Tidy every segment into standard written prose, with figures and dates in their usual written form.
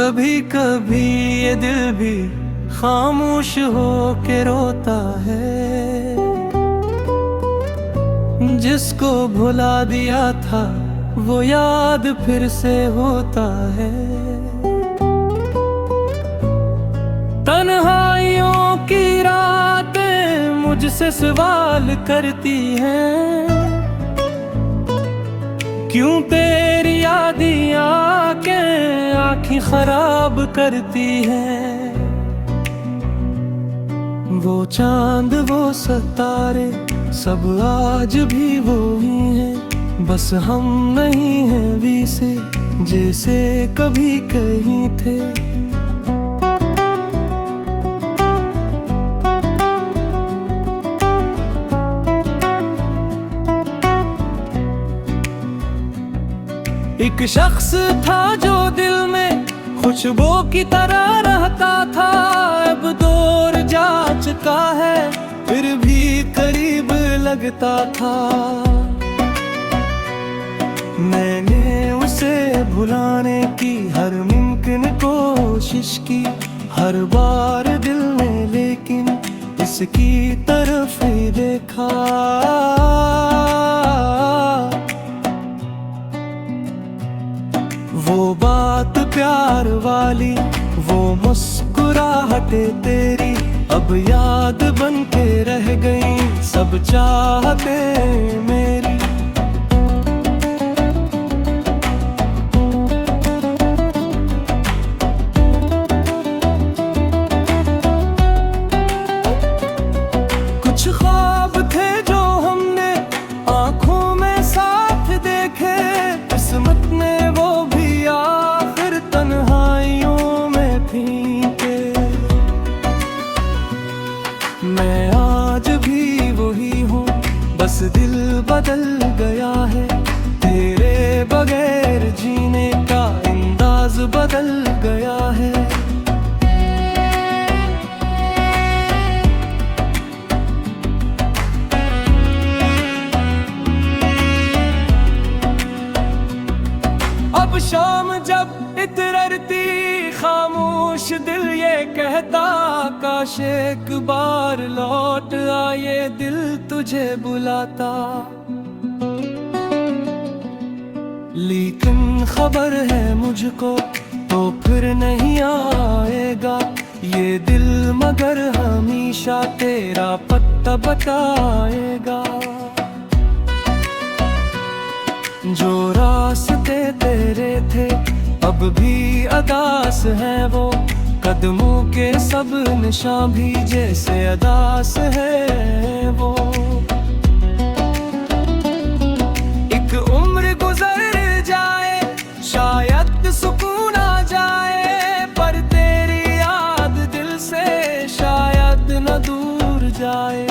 कभी कभी ये दिल भी खामोश हो के रोता है। जिसको भुला दिया था वो याद फिर से होता है। तन्हाइयों की रातें मुझसे सवाल करती हैं, क्यों तेरी यादियाँ के आँखें खराब करती हैं। वो चांद वो सितारे सब आज भी वो ही हैं, बस हम नहीं हैं वैसे जैसे कभी कहीं थे। एक शख्स था जो दिल में खुशबू की तरह रहता था, अब दूर जा चुका है फिर भी करीब लगता था। मैंने उसे भुलाने की हर मुमकिन कोशिश की, हर बार दिल में लेकिन इसकी तरफ ही देखा। वो बात प्यार वाली, वो मुस्कुराहटें तेरी अब याद बन के रह गई, सब चाहते मेरी। कुछ ख्वाब थे जो हमने आंखों में साथ देखे, किस्मत ने वो भी आखिर तन्हाइयों में फीके। मैं आज भी वही हूँ, बस दिल बदल गया है। तेरे बगैर जीने का अंदाज बदल गया है। अब शाम जब इतरती खामोश दिल ये कहता, काश एक बार लौट आए दिल तुझे बुलाता। लेकिन खबर है मुझको तो फिर नहीं आएगा ये दिल, मगर हमेशा तेरा पता बताएगा। जो रास्ते तेरे थे अब भी अदास है, वो कदमों के सब निशान भी जैसे अदास है वो। एक उम्र गुजर जाए शायद सुकून आ जाए, पर तेरी याद दिल से शायद न दूर जाए।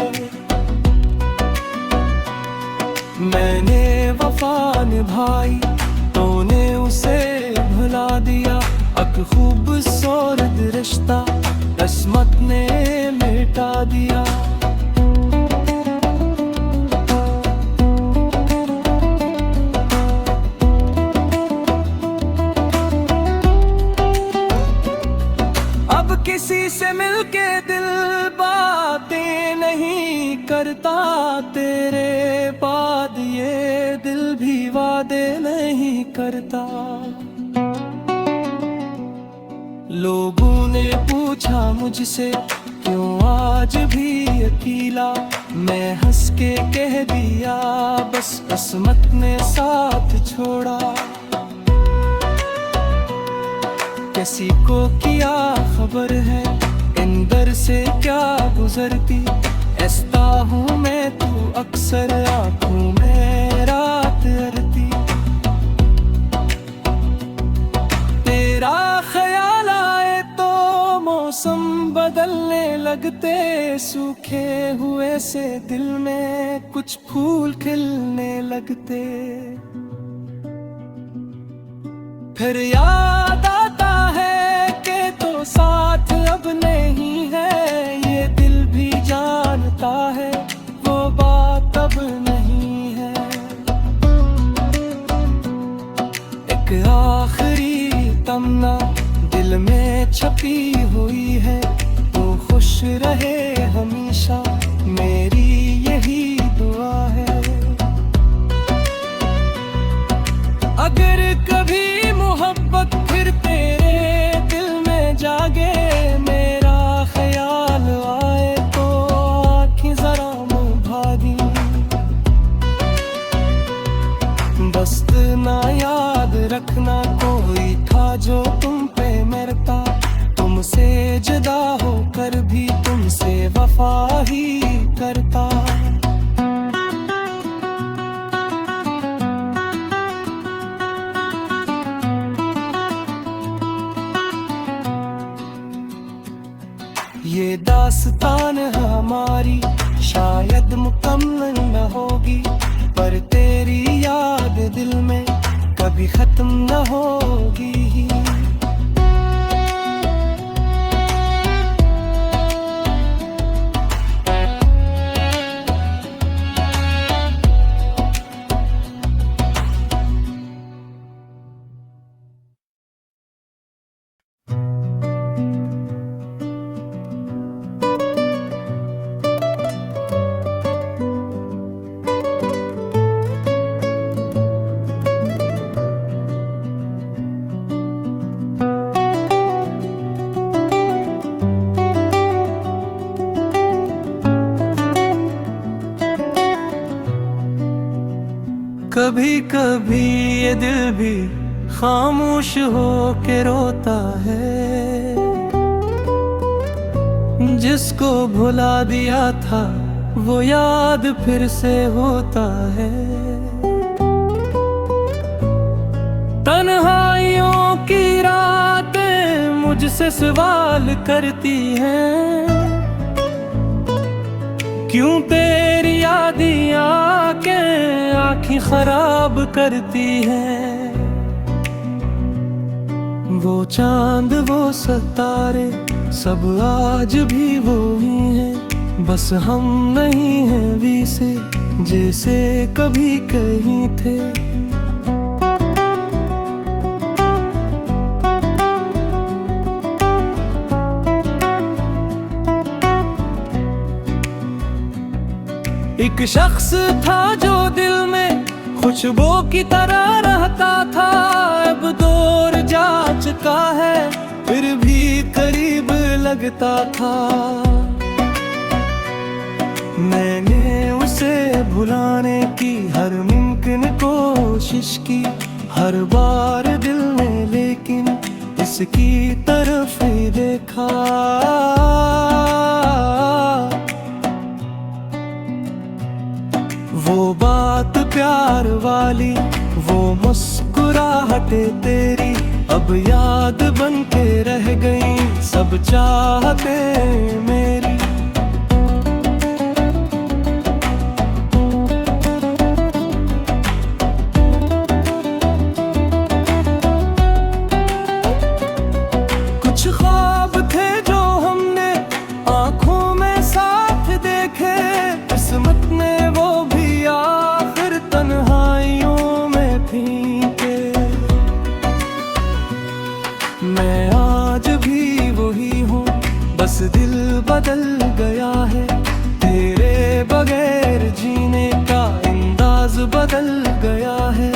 मैंने वफा निभाई तूने उसे भुला दिया, अक खूबसूरत रिश्ता किस्मत ने मिटा दिया। अब किसी से मिलके दिल बातें नहीं करता, तेरे बाद ये दिल भी वादे नहीं करता। लोगों ने पूछा मुझसे क्यों आज भी अकेला, मैं हंस के कह दिया बस किस्मत ने साथ छोड़ा। किसी को क्या खबर है अंदर से क्या गुजरती, ऐसा हूँ मैं तू अक्सर आँखों में रात अरती। तेरा ख्याल आए तो मौसम बदलने लगते, सूखे हुए से दिल में कुछ फूल खिलने लगते। फिर याद आता है कि तो साथ अब नहीं है, ये दिल भी जानता है वो बात अब नहीं है। एक आखिरी तमन्ना दिल छपी हुई है, तो खुश रहे हमेशा, मेरी यही दुआ है। अगर कभी मोहब्बत फिर तेरे दिल में जागे, मेरा ख्याल आए तो आँखें जरा मुभा दी। बस ना याद रखना कोई था जो तुम पे मरता, तुमसे जुदा होकर भी तुमसे वफा ही करता। ये दास्तान हमारी शायद मुकम्मल न होगी, पर तेरी याद दिल में कभी खत्म न होगी। कभी कभी ये दिल भी खामोश हो के रोता है, जिसको भुला दिया था वो याद फिर से होता है। तन्हाइयों की रातें मुझसे सवाल करती हैं, क्यों तेरी यादियाँ के आँखें खराब करती हैं। वो चांद वो सितारे सब आज भी वो ही हैं, बस हम नहीं हैं वैसे जैसे कभी कहीं थे। एक शख्स था जो दिल में खुशबू की तरह रहता था, अब दूर जा चुका है फिर भी करीब लगता था। मैंने उसे भुलाने की हर मुमकिन कोशिश की, हर बार दिल में लेकिन इसकी तरफ ही देखा। वो बात प्यार वाली, वो मुस्कुराहटे तेरी अब याद बन के रह गई, सब चाहते मेरी। कुछ ख्वाब थे जो हमने आंखों में साथ देखे, किस्मत ने वो आखिर तन्हाइयों में फीके। मैं आज भी वही हूँ, बस दिल बदल गया है, तेरे बगैर जीने का अंदाज बदल गया है।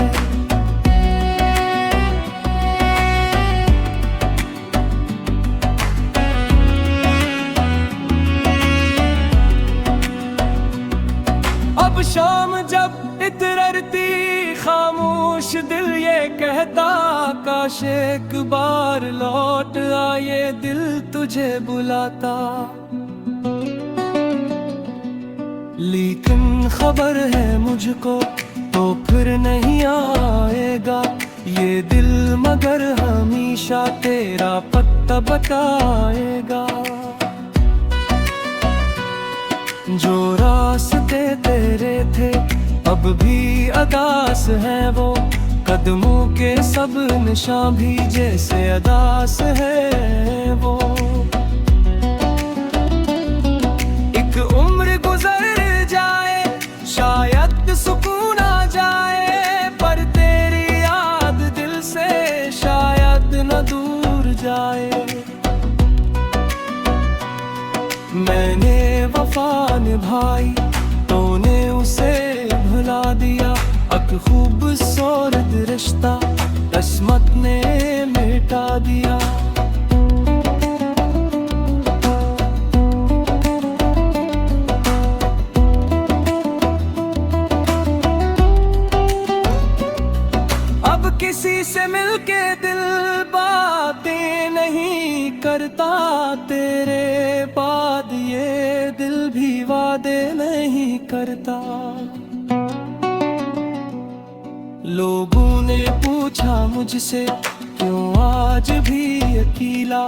अब शाम जब इतरती खामोश दिल ये कहता, काश एक बार लौट आए दिल तुझे बुलाता। लेकिन खबर है मुझको तो फिर नहीं आएगा ये दिल, मगर हमेशा तेरा पत्ता बताएगा। जो रास्ते तेरे थे अब भी अदास है, वो कदमों के सब निशान भी जैसे अदास है वो। एक उम्र गुजर जाए शायद सुकून आ जाए, पर तेरी याद दिल से शायद न दूर जाए। भाई, तूने उसे भुला दिया। एक खूबसूरत रिश्ता किस्मत ने मिटा दिया। अब किसी से मिलके दिल बातें नहीं करता, तेरे बाद ये दिल भी वादे नहीं करता। लोगों ने पूछा मुझसे क्यों आज भी अकेला,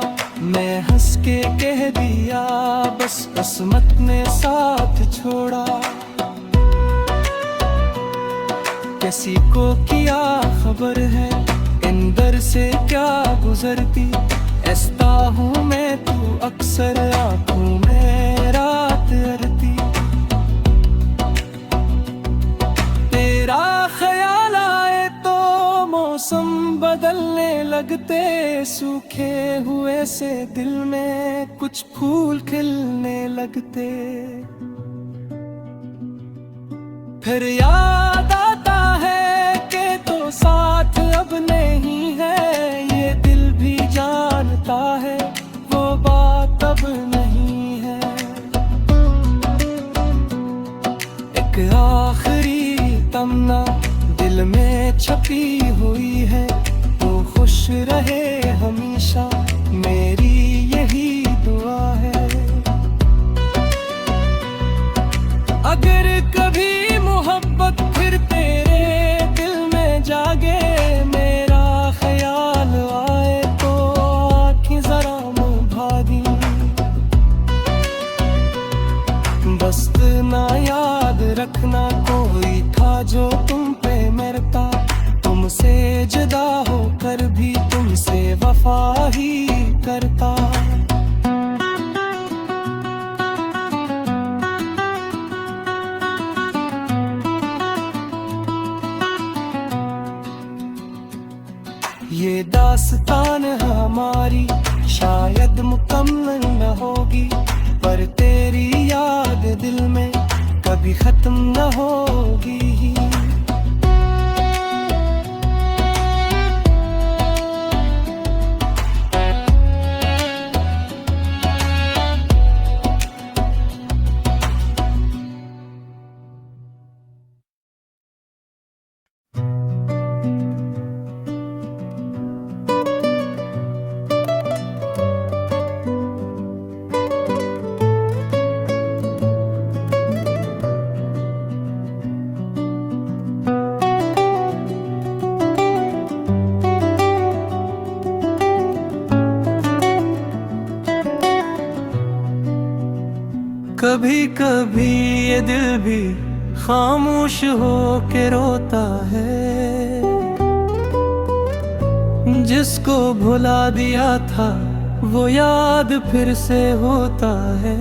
मैं हंस के कह दिया बस किस्मत ने साथ छोड़ा। किसी को क्या खबर है अंदर से क्या गुजरती, ऐसा हूँ मैं तू अक्सर आँखों में रात अरती। तेरा ख्याल आए तो मौसम बदलने लगते, सूखे हुए से दिल में कुछ फूल खिलने लगते। फिर याद आता है कि तो साथ अब नहीं है, ये दिल भी जानता है वो बात अब नहीं है। एक आखिरी तमन्ना दिल में छपी हुई है, तो खुश रहे हमेशा मेरी यही दुआ है। अगर कभी मोहब्बत फिर तेरे दिल में जागे, मेरा ख्याल आए तो आँखें जरा मुभागी। बस ना याद रखना कोई था जो तुम पे मरता, तुमसे जुदा होकर भी तुमसे वफा ही करता। ये दास्तान हमारी शायद मुकम्मल न होगी, पर तेरी याद दिल में कभी खत्म न होगी। कभी कभी ये दिल भी खामोश हो के रोता है, जिसको भुला दिया था वो याद फिर से होता है।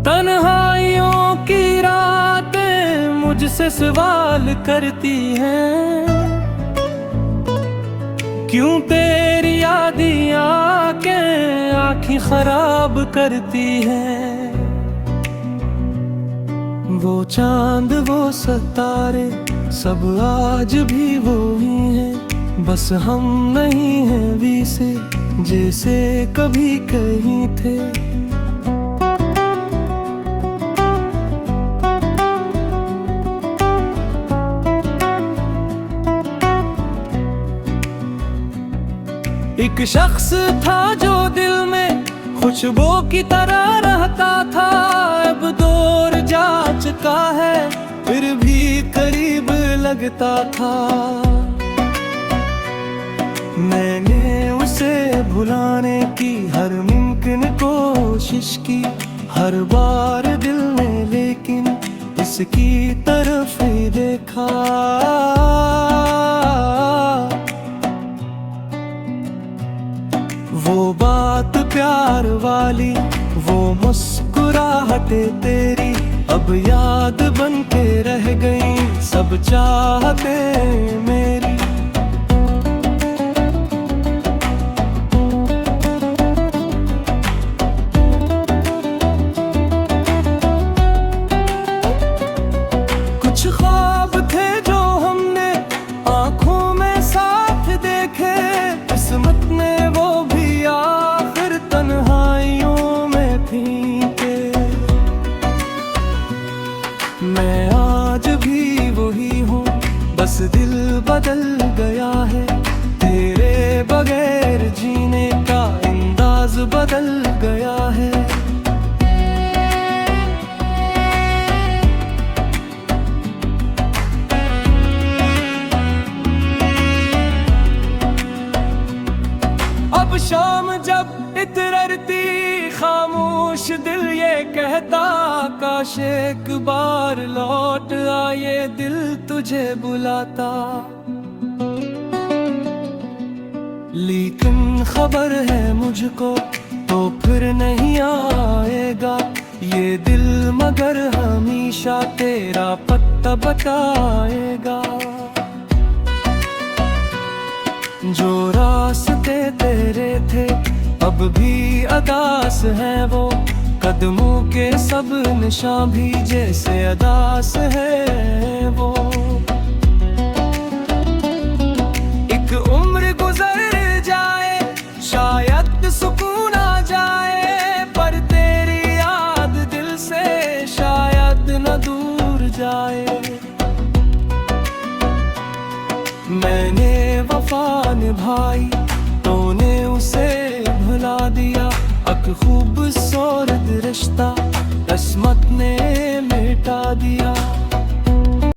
तन्हाइयों की रातें मुझसे सवाल करती हैं, क्यों तेरी यादियाँ के आँखें खराब करती हैं। वो चांद वो सितारे सब आज भी वो ही हैं, बस हम नहीं हैं वैसे जैसे कभी कहीं थे। एक शख्स था जो दिल में खुशबू की तरह रहता था, अब दूर जा चुका है फिर भी करीब लगता था। मैंने उसे भुलाने की हर मुमकिन कोशिश की, हर बार दिल ने लेकिन इसकी तरफ ही देखा। वो बात प्यार वाली, वो मुस्कुराहटें तेरी अब याद बन के रह गई, सब चाहते मेरी। खामोश दिल ये कहता, काश एक बार लौट आए, दिल तुझे बुलाता। लेकिन खबर है मुझको तो फिर नहीं आएगा ये दिल, मगर हमेशा तेरा पत्ता बताएगा। जो रास्ते तेरे थे अब भी अदास है वो, कदमों के सब निशान भी जैसे अदास है वो। एक उम्र गुजर जाए शायद सुकून आ जाए, पर तेरी याद दिल से शायद न दूर जाए। मैंने वफा निभाई तूने उसे भुला दिया, अक खूबसूरत रिश्ता किस्मत ने मिटा दिया।